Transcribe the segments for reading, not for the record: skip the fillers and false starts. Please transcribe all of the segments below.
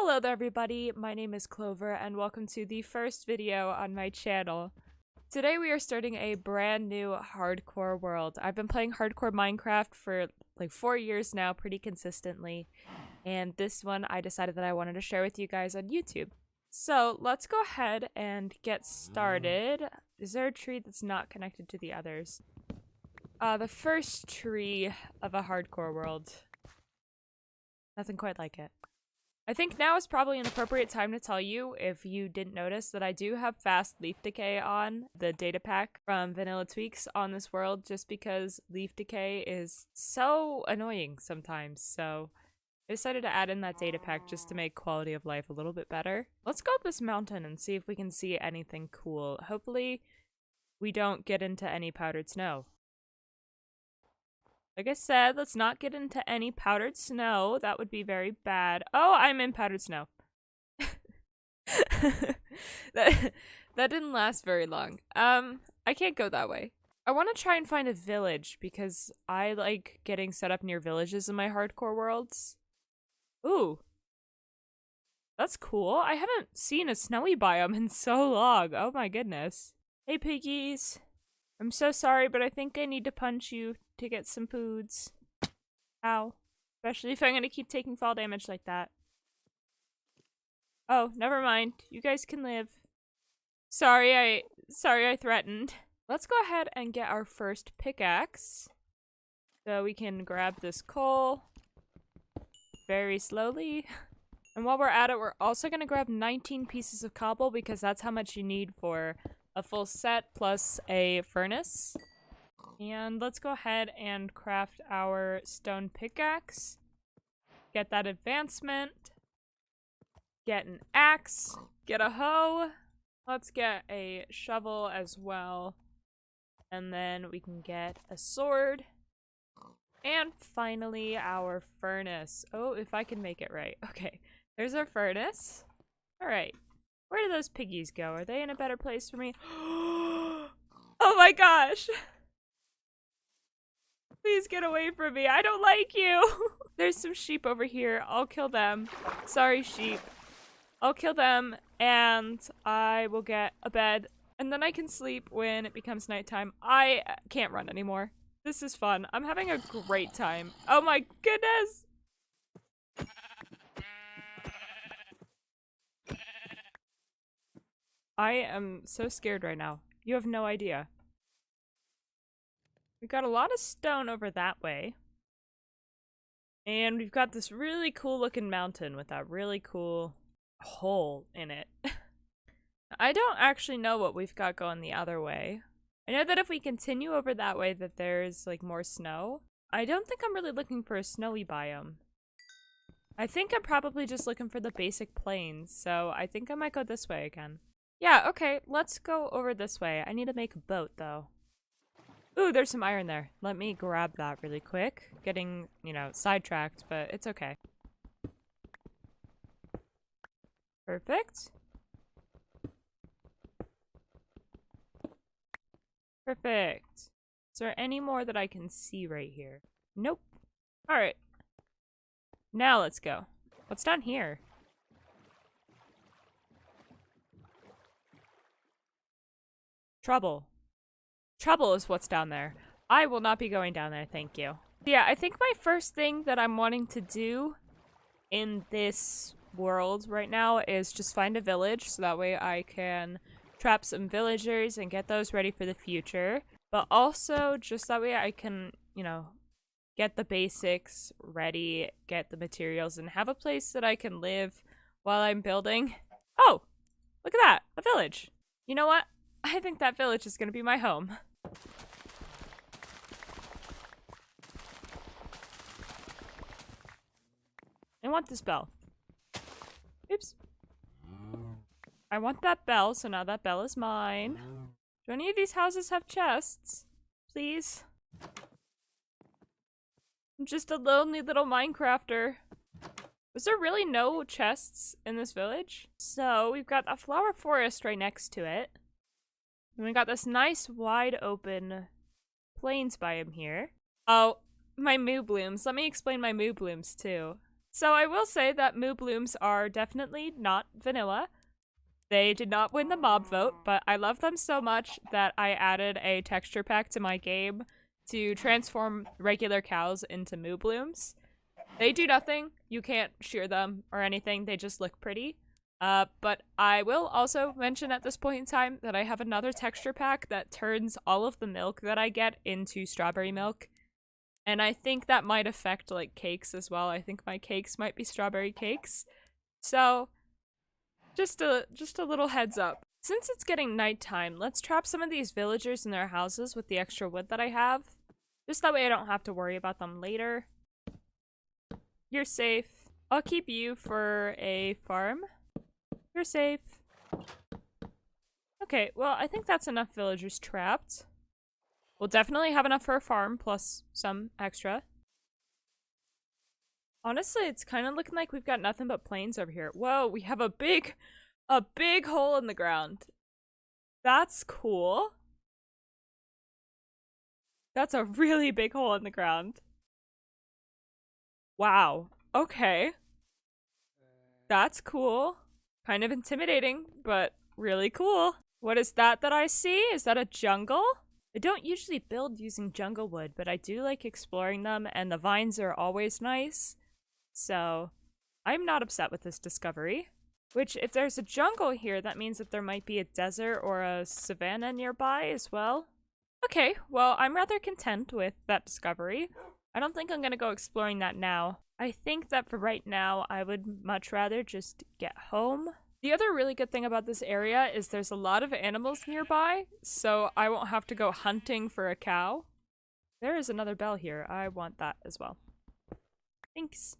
Hello there everybody, my name is Clover and welcome to the first video on my channel. Today we are starting a brand new hardcore world. I've been playing hardcore Minecraft for like 4 years now pretty consistently, and this one I decided that I wanted to share with you guys on YouTube. So let's go ahead and get started. Is there a tree that's not connected to the others? The first tree of a hardcore world. Nothing quite like it. I think now is probably an appropriate time to tell you, if you didn't notice, that I do have fast leaf decay on the data pack from Vanilla Tweaks on this world, just because leaf decay is so annoying sometimes. So I decided to add in that data pack just to make quality of life a little bit better. Let's go up this mountain and see if we can see anything cool. Hopefully we don't get into any powdered snow. Like I said, let's not get into any powdered snow. That would be very bad. Oh, I'm in powdered snow. that didn't last very long. I can't go that way. I want to try and find a village because I like getting set up near villages in my hardcore worlds. Ooh. That's cool. I haven't seen a snowy biome in so long. Oh my goodness. Hey piggies. I'm so sorry, but I think I need to punch you to get some foods. Ow. Especially if I'm gonna keep taking fall damage like that. Oh, never mind. You guys can live. Sorry I threatened. Let's go ahead and get our first pickaxe. So we can grab this coal very slowly. And while we're at it, we're also gonna grab 19 pieces of cobble because that's how much you need for a full set plus a furnace. And let's go ahead and craft our stone pickaxe. Get that advancement. Get an axe. Get a hoe. Let's get a shovel as well. And then we can get a sword. And finally our furnace. Oh, if I can make it right. Okay, there's our furnace. Alright. Where do those piggies go? Are they in a better place for me? Oh my gosh! Please get away from me. I don't like you. There's some sheep over here. I'll kill them. Sorry, sheep. I'll kill them and I will get a bed. And then I can sleep when it becomes nighttime. I can't run anymore. This is fun. I'm having a great time. Oh my goodness! I am so scared right now. You have no idea. We've got a lot of stone over that way. And we've got this really cool looking mountain with that really cool hole in it. I don't actually know what we've got going the other way. I know that if we continue over that way that there's like more snow. I don't think I'm really looking for a snowy biome. I think I'm probably just looking for the basic plains, so I think I might go this way again. Yeah, okay, let's go over this way. I need to make a boat, though. Ooh, there's some iron there. Let me grab that really quick. Getting, you know, sidetracked, but it's okay. Perfect. Perfect. Is there any more that I can see right here? Nope. Alright. Now let's go. What's down here? Trouble. Trouble is what's down there. I will not be going down there, thank you. Yeah, I think my first thing that I'm wanting to do in this world right now is just find a village, so that way I can trap some villagers and get those ready for the future. But also, just that way I can, you know, get the basics ready, get the materials, and have a place that I can live while I'm building. Oh! Look at that! A village! You know what? I think that village is gonna be my home. I want this bell. Oops. I want that bell, so now that bell is mine. Do any of these houses have chests? Please? I'm just a lonely little Minecrafter. Was there really no chests in this village? So, we've got a flower forest right next to it. And we got this nice wide open plains biome here. Oh, my moo blooms. Let me explain my moo blooms too. So I will say that moo blooms are definitely not vanilla. They did not win the mob vote, but I love them so much that I added a texture pack to my game to transform regular cows into moo blooms. They do nothing. You can't shear them or anything. They just look pretty. But I will also mention at this point in time that I have another texture pack that turns all of the milk that I get into strawberry milk. And I think that might affect, like, cakes as well. I think my cakes might be strawberry cakes. So, just a little heads up. Since it's getting nighttime, let's trap some of these villagers in their houses with the extra wood that I have. Just that way I don't have to worry about them later. You're safe. I'll keep you for a farm. You're safe. Okay, well, I think that's enough villagers trapped. We'll definitely have enough for a farm, plus some extra. Honestly, it's kind of looking like we've got nothing but plains over here. Whoa, we have a big hole in the ground. That's cool. That's a really big hole in the ground. Wow. Okay. That's cool. Kind of intimidating, but really cool. What is that I see? Is that a jungle? I don't usually build using jungle wood, but I do like exploring them, and the vines are always nice. So, I'm not upset with this discovery. Which, if there's a jungle here, that means that there might be a desert or a savanna nearby as well. Okay, well, I'm rather content with that discovery. I don't think I'm gonna go exploring that now. I think that for right now, I would much rather just get home. The other really good thing about this area is there's a lot of animals nearby, so I won't have to go hunting for a cow. There is another bell here. I want that as well. Thanks.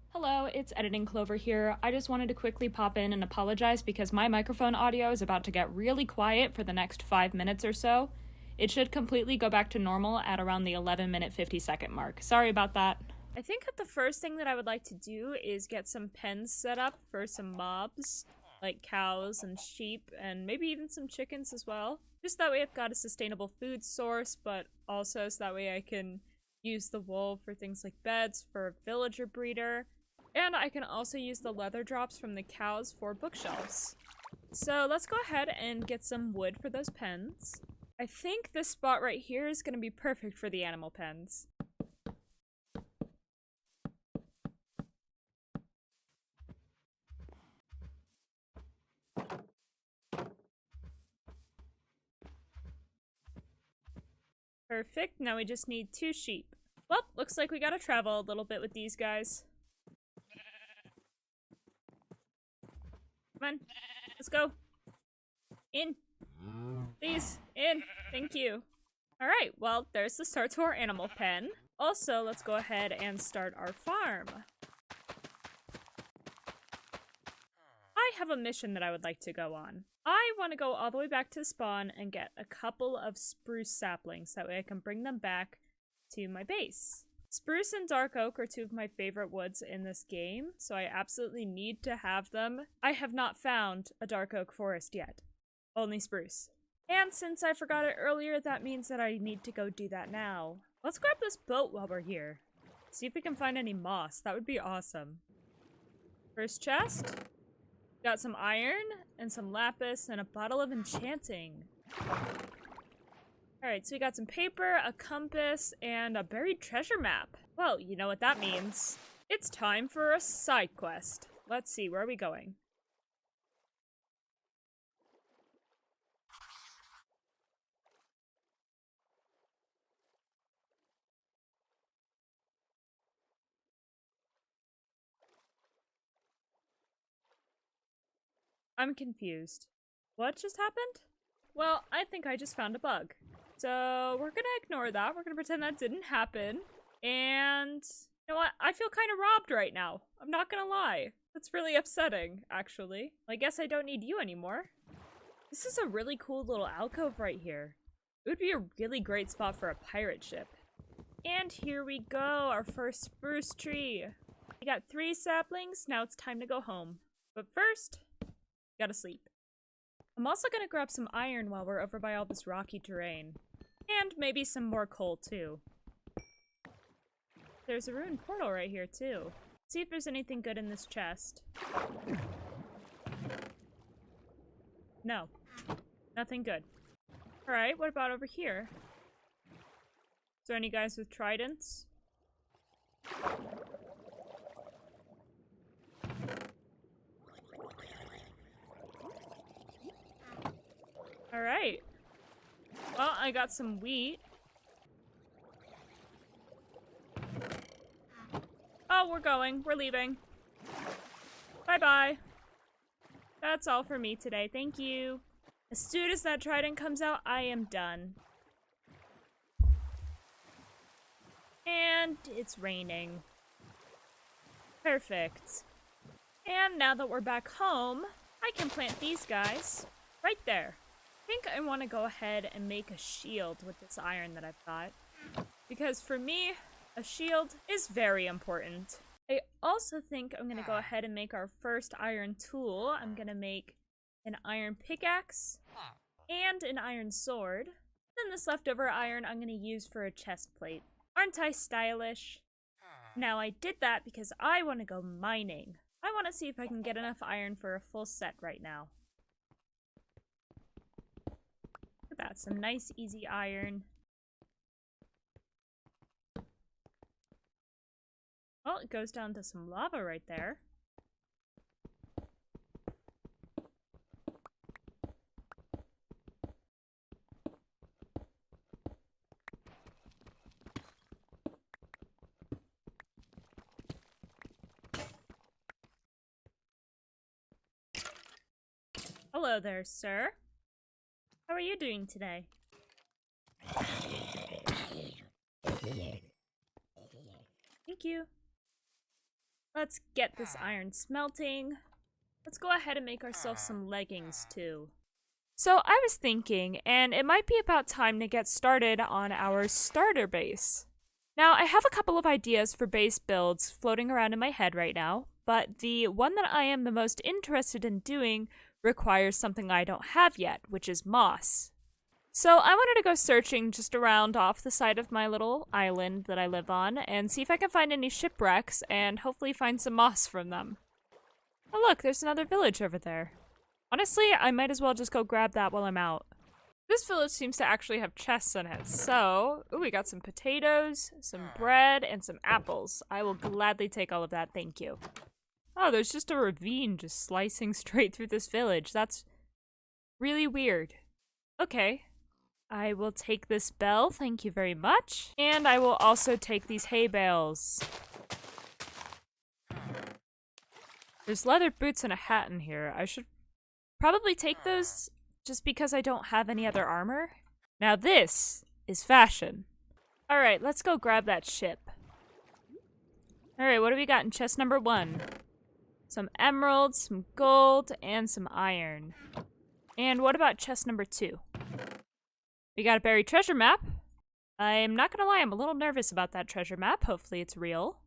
Hello, it's Editing Clover here. I just wanted to quickly pop in and apologize because my microphone audio is about to get really quiet for the next 5 minutes or so. It should completely go back to normal at around the 11-minute 50-second mark. Sorry about that. I think that the first thing that I would like to do is get some pens set up for some mobs, like cows and sheep, and maybe even some chickens as well. Just that way I've got a sustainable food source, but also so that way I can use the wool for things like beds for a villager breeder, and I can also use the leather drops from the cows for bookshelves. So let's go ahead and get some wood for those pens. I think this spot right here is going to be perfect for the animal pens. Perfect, now we just need 2 sheep. Well, looks like we gotta travel a little bit with these guys. Come on, let's go. In. Please, in. Thank you. Alright, well, there's the start to our animal pen. Also, let's go ahead and start our farm. I have a mission that I would like to go on. I want to go all the way back to spawn and get a couple of spruce saplings. That way I can bring them back to my base. Spruce and dark oak are 2 of my favorite woods in this game, so I absolutely need to have them. I have not found a dark oak forest yet. Only spruce. And since I forgot it earlier, that means that I need to go do that now. Let's grab this boat while we're here. See if we can find any moss. That would be awesome. First chest. Got some iron, and some lapis, and a bottle of enchanting. Alright, so we got some paper, a compass, and a buried treasure map. Well, you know what that means. It's time for a side quest. Let's see, where are we going? I'm confused. What just happened? Well, I think I just found a bug. So we're gonna ignore that. We're gonna pretend that didn't happen. And you know what? I feel kind of robbed right now. I'm not gonna lie. That's really upsetting, actually. I guess I don't need you anymore. This is a really cool little alcove right here. It would be a really great spot for a pirate ship. And here we go, our first spruce tree. We got 3 saplings, now it's time to go home. But first, gotta sleep. I'm also gonna grab some iron while we're over by all this rocky terrain. And maybe some more coal too. There's a ruined portal right here too. See if there's anything good in this chest. No. Nothing good. Alright, what about over here? Is there any guys with tridents? Alright. Well, I got some wheat. Oh, we're going. We're leaving. Bye-bye. That's all for me today. Thank you. As soon as that trident comes out, I am done. And it's raining. Perfect. And now that we're back home, I can plant these guys right there. I think I want to go ahead and make a shield with this iron that I've got. Because for me, a shield is very important. I also think I'm going to go ahead and make our first iron tool. I'm going to make an iron pickaxe and an iron sword. Then this leftover iron I'm going to use for a chest plate. Aren't I stylish? Now I did that because I want to go mining. I want to see if I can get enough iron for a full set right now. Look at that, some nice easy iron. Well, it goes down to some lava right there. Hello there, sir. How are you doing today? Thank you. Let's get this iron smelting. Let's go ahead and make ourselves some leggings, too. So I was thinking, and it might be about time to get started on our starter base. Now, I have a couple of ideas for base builds floating around in my head right now, but the one that I am the most interested in doing requires something I don't have yet, which is moss. So I wanted to go searching just around off the side of my little island that I live on and see if I can find any shipwrecks and hopefully find some moss from them. Oh look, there's another village over there. Honestly, I might as well just go grab that while I'm out. This village seems to actually have chests in it, so... Ooh, we got some potatoes, some bread, and some apples. I will gladly take all of that, thank you. Oh, there's just a ravine just slicing straight through this village. That's really weird. Okay. I will take this bell, thank you very much. And I will also take these hay bales. There's leather boots and a hat in here. I should probably take those just because I don't have any other armor. Now this is fashion. Alright, let's go grab that ship. Alright, what do we got in chest number 1? Some emeralds, some gold, and some iron. And what about chest number 2? We got a buried treasure map. I'm not gonna lie, I'm a little nervous about that treasure map. Hopefully it's real.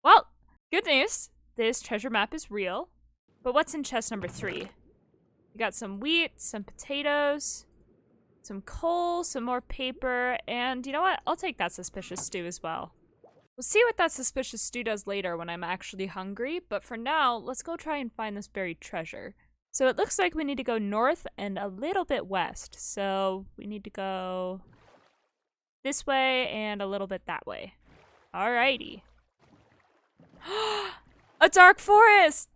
Well, good news. This treasure map is real. But what's in chest number 3? We got some wheat, some potatoes, some coal, some more paper, and you know what? I'll take that suspicious stew as well. We'll see what that suspicious stew does later when I'm actually hungry, but for now, let's go try and find this buried treasure. So it looks like we need to go north and a little bit west. So we need to go this way and a little bit that way. Alrighty. A dark forest!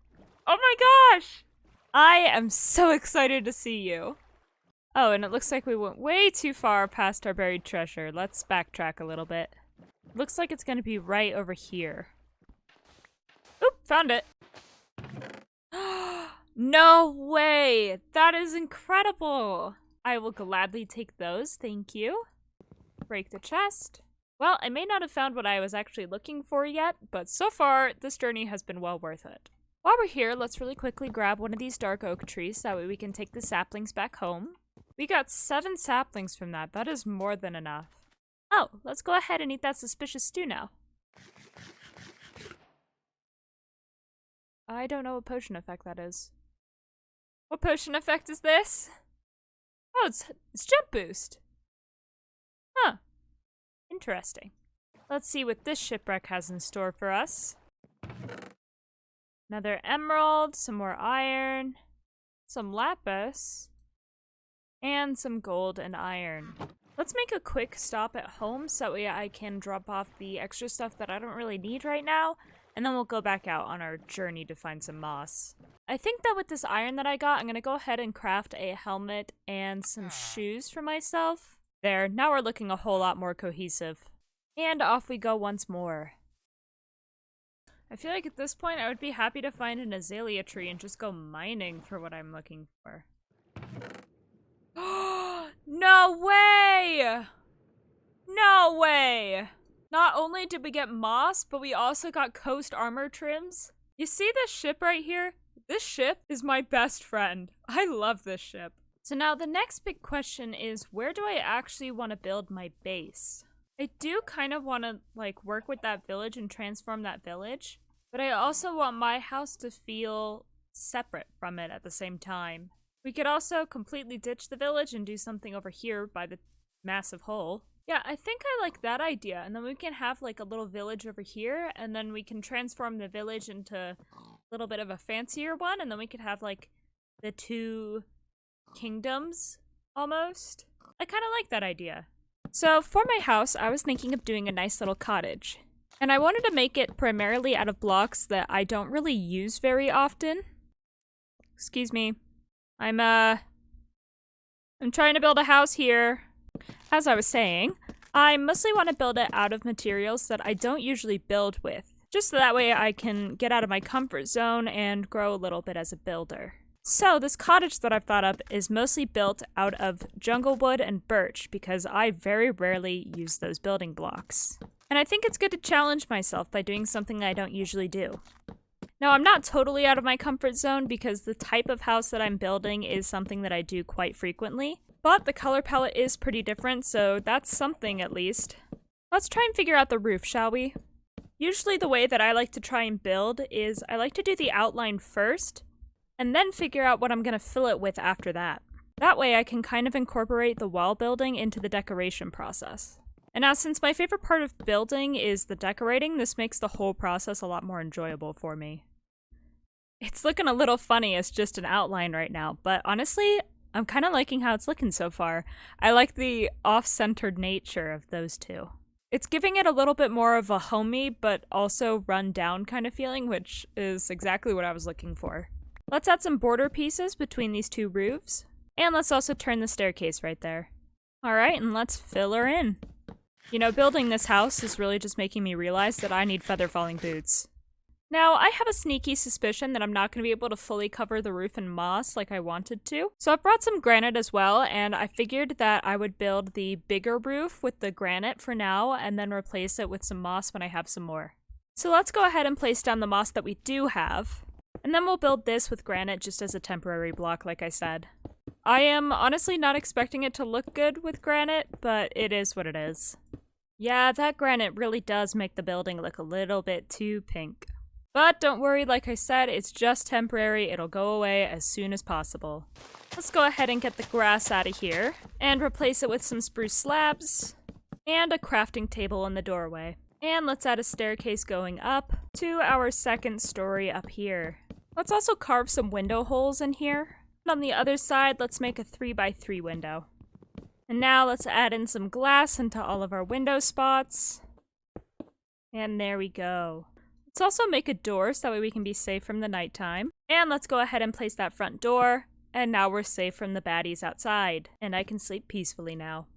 Oh my gosh! I am so excited to see you. Oh, and it looks like we went way too far past our buried treasure. Let's backtrack a little bit. Looks like it's gonna be right over here. Oop, found it. No way! That is incredible! I will gladly take those, thank you. Break the chest. Well, I may not have found what I was actually looking for yet, but so far, this journey has been well worth it. While we're here, let's really quickly grab one of these dark oak trees, that way we can take the saplings back home. We got 7 saplings from that, that is more than enough. Oh, let's go ahead and eat that suspicious stew now. I don't know what potion effect that is. What potion effect is this? Oh, it's jump boost. Huh. Interesting. Let's see what this shipwreck has in store for us. Another emerald, some more iron, some lapis, and some gold and iron. Let's make a quick stop at home so that way I can drop off the extra stuff that I don't really need right now, and then we'll go back out on our journey to find some moss. I think that with this iron that I got, I'm gonna go ahead and craft a helmet and some shoes for myself. There, now we're looking a whole lot more cohesive. And off we go once more. I feel like at this point I would be happy to find an azalea tree and just go mining for what I'm looking for. No way! No way! Not only did we get moss, but we also got coast armor trims. You see this ship right here? This ship is my best friend. I love this ship. So now the next big question is, where do I actually want to build my base? I do kind of want to like work with that village and transform that village, but I also want my house to feel separate from it at the same time. We could also completely ditch the village and do something over here by the massive hole. Yeah, I think I like that idea, and then we can have like a little village over here, and then we can transform the village into a little bit of a fancier one, and then we could have like the two kingdoms almost. I kind of like that idea. So for my house, I was thinking of doing a nice little cottage, and I wanted to make it primarily out of blocks that I don't really use very often. Excuse me. I'm trying to build a house here. As I was saying, I mostly want to build it out of materials that I don't usually build with, just so that way I can get out of my comfort zone and grow a little bit as a builder. So this cottage that I've thought up is mostly built out of jungle wood and birch because I very rarely use those building blocks. And I think it's good to challenge myself by doing something I don't usually do. Now, I'm not totally out of my comfort zone because the type of house that I'm building is something that I do quite frequently, but the color palette is pretty different, so that's something at least. Let's try and figure out the roof, shall we? Usually the way that I like to try and build is I like to do the outline first, and then figure out what I'm going to fill it with after that. That way I can kind of incorporate the wall building into the decoration process. And now, since my favorite part of building is the decorating, this makes the whole process a lot more enjoyable for me. It's looking a little funny as just an outline right now, but honestly, I'm kind of liking how it's looking so far. I like the off-centered nature of those two. It's giving it a little bit more of a homey, but also run-down kind of feeling, which is exactly what I was looking for. Let's add some border pieces between these two roofs, and let's also turn the staircase right there. Alright, and let's fill her in. You know, building this house is really just making me realize that I need feather falling boots. Now, I have a sneaky suspicion that I'm not going to be able to fully cover the roof in moss like I wanted to. So I brought some granite as well, and I figured that I would build the bigger roof with the granite for now, and then replace it with some moss when I have some more. So let's go ahead and place down the moss that we do have, and then we'll build this with granite just as a temporary block, like I said. I am honestly not expecting it to look good with granite, but it is what it is. Yeah, that granite really does make the building look a little bit too pink. But don't worry, like I said, it's just temporary. It'll go away as soon as possible. Let's go ahead and get the grass out of here and replace it with some spruce slabs and a crafting table in the doorway. And let's add a staircase going up to our second story up here. Let's also carve some window holes in here. And on the other side, let's make a 3x3 window. And now let's add in some glass into all of our window spots. And there we go. Let's also make a door so that way we can be safe from the nighttime. And let's go ahead and place that front door. And now we're safe from the baddies outside. And I can sleep peacefully now.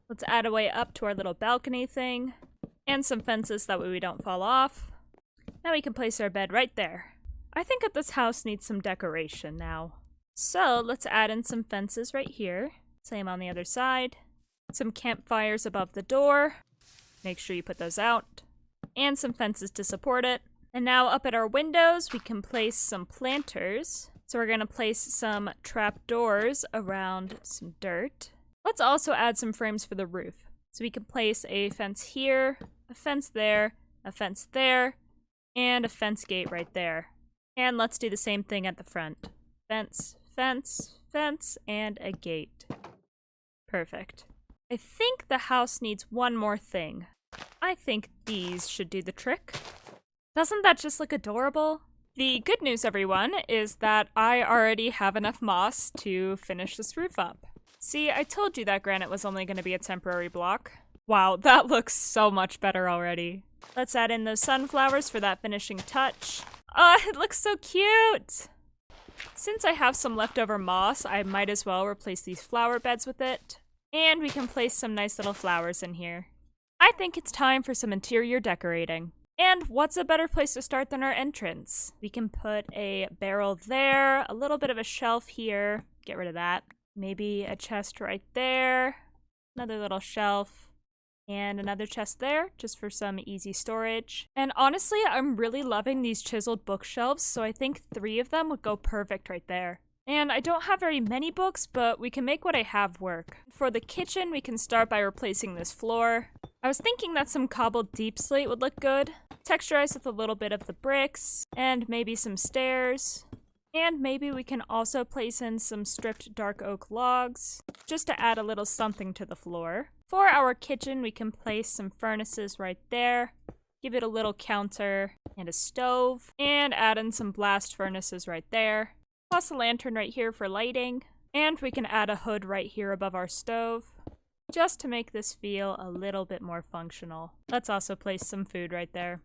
Let's add a way up to our little balcony thing. And some fences so that way we don't fall off. Now we can place our bed right there. I think that this house needs some decoration now. So let's add in some fences right here. Same on the other side. Some campfires above the door. Make sure you put those out. And some fences to support it. And now up at our windows, we can place some planters. So we're going to place some trap doors around some dirt. Let's also add some frames for the roof. So we can place a fence here, a fence there, a fence there, and a fence gate right there. And let's do the same thing at the front. Fence, fence, fence, and a gate. Perfect. I think the house needs one more thing. I think these should do the trick. Doesn't that just look adorable? The good news, everyone, is that I already have enough moss to finish this roof up. See, I told you that granite was only going to be a temporary block. Wow, that looks so much better already. Let's add in those sunflowers for that finishing touch. Oh, it looks so cute! Since I have some leftover moss, I might as well replace these flower beds with it. And we can place some nice little flowers in here. I think it's time for some interior decorating. And what's a better place to start than our entrance? We can put a barrel there, a little bit of a shelf here. Get rid of that. Maybe a chest right there. Another little shelf. And another chest there, just for some easy storage. And honestly, I'm really loving these chiseled bookshelves, so I think 3 of them would go perfect right there. And I don't have very many books, but we can make what I have work. For the kitchen, we can start by replacing this floor. I was thinking that some cobbled deep slate would look good. Texturized with a little bit of the bricks, and maybe some stairs. And maybe we can also place in some stripped dark oak logs, just to add a little something to the floor. For our kitchen, we can place some furnaces right there, give it a little counter, and a stove, and add in some blast furnaces right there, plus a lantern right here for lighting, and we can add a hood right here above our stove, just to make this feel a little bit more functional. Let's also place some food right there.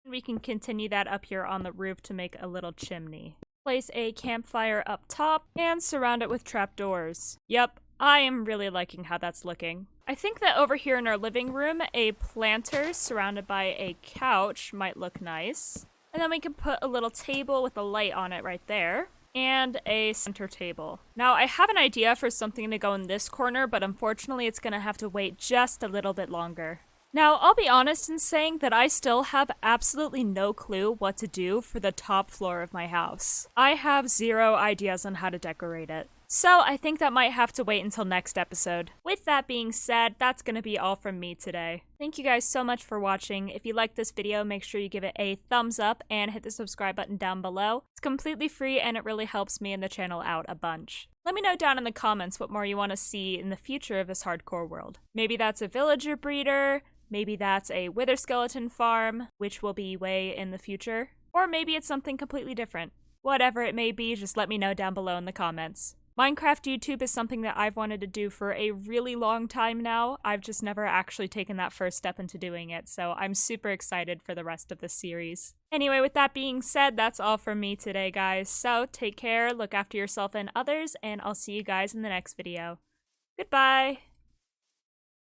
We can continue that up here on the roof to make a little chimney. Place a campfire up top and surround it with trapdoors. Yep, I am really liking how that's looking. I think that over here in our living room, a planter surrounded by a couch might look nice. And then we can put a little table with a light on it right there. And a center table. Now, I have an idea for something to go in this corner, but unfortunately it's gonna have to wait just a little bit longer. Now, I'll be honest in saying that I still have absolutely no clue what to do for the top floor of my house. I have 0 ideas on how to decorate it. So I think that might have to wait until next episode. With that being said, that's gonna be all from me today. Thank you guys so much for watching. If you liked this video, make sure you give it a thumbs up and hit the subscribe button down below. It's completely free and it really helps me and the channel out a bunch. Let me know down in the comments what more you want to see in the future of this hardcore world. Maybe that's a villager breeder, maybe that's a wither skeleton farm, which will be way in the future, or maybe it's something completely different. Whatever it may be, just let me know down below in the comments. Minecraft YouTube is something that I've wanted to do for a really long time now. I've just never actually taken that first step into doing it, so I'm super excited for the rest of this series. Anyway, with that being said, that's all from me today, guys. So take care, look after yourself and others, and I'll see you guys in the next video. Goodbye!